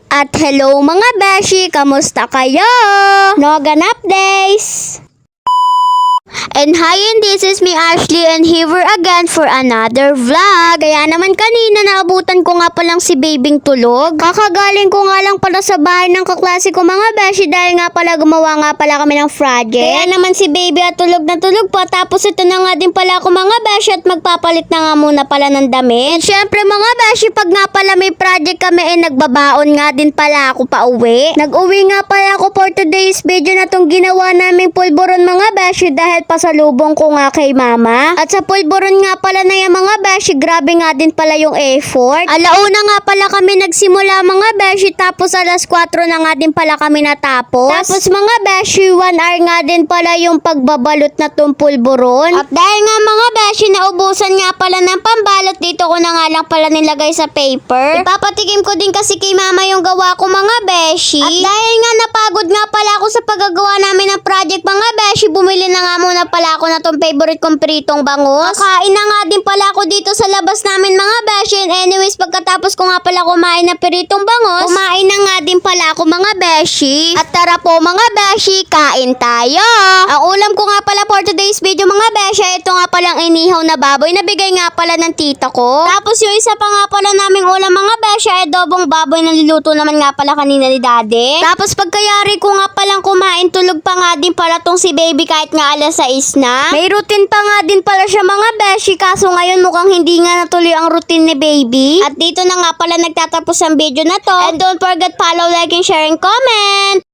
At hello mga beshi, kamusta kayo? No ganap days! And hi, and this is me Ashley, and here we're again for another vlog. Kaya naman kanina naabutan ko nga palang si Babing tulog. Kakagaling ko nga lang pala sa bahay ng kaklase ko mga beshi dahil nga pala gumawa nga pala kami ng project. Kaya naman si Baby at tulog na tulog pa, tapos ito na nga din pala ako mga beshi at magpapalit na nga muna pala ng damit. And syempre mga beshi, pag nga pala may project kami nagbabaon nga din pala ako pa uwi. Nag-uwi nga pala ako for today's video na tong ginawa naming pulburon mga beshi dahil pasalubong ko nga kay mama. At sa pulburon nga pala na yung mga beshi, grabe nga din pala yung effort. Alauna nga pala kami nagsimula mga beshi, tapos alas 4 na nga din pala kami natapos. Tapos mga beshi, 1 hour nga din pala yung pagbabalot na tong pulburon. At dahil nga mga beshi, naubusan nga pala ng pambalot, dito ko na nga lang pala nilagay sa paper. Ipapatikim ko din kasi kay mama yung gawa ko mga beshi. At dahil nga napagod nga pala ako sa paggagawa namin ng project mga beshi, bumili na nga muna pala ako na tong favorite kong pritong bangus. Kakain na nga din pala ako dito sa labas namin mga beshi. And anyways, pagkatapos ko nga pala kumain ng pritong bangus, kumain na nga din pala ako mga beshi. At tara po mga beshi, kain tayo! Ang ulam ko nga pala for today's video mga beshi, ito nga palang inihaw na baboy na bigay nga pala ng tita ko. Tapos yung isa pa nga pala naming ulam mga beshi, adobong baboy na niluto naman nga pala kanina ni daddy. Tapos pagkayari ko nga palang kumain, tulog pa nga din pala tong si Baby kahit nga alas 6 na. May routine pa nga din pala siya mga beshi, kaso ngayon mukhang hindi nga natuloy ang routine ni Baby. At dito na nga pala nagtatapos ang video na to. And don't forget follow, like, and share, and comment.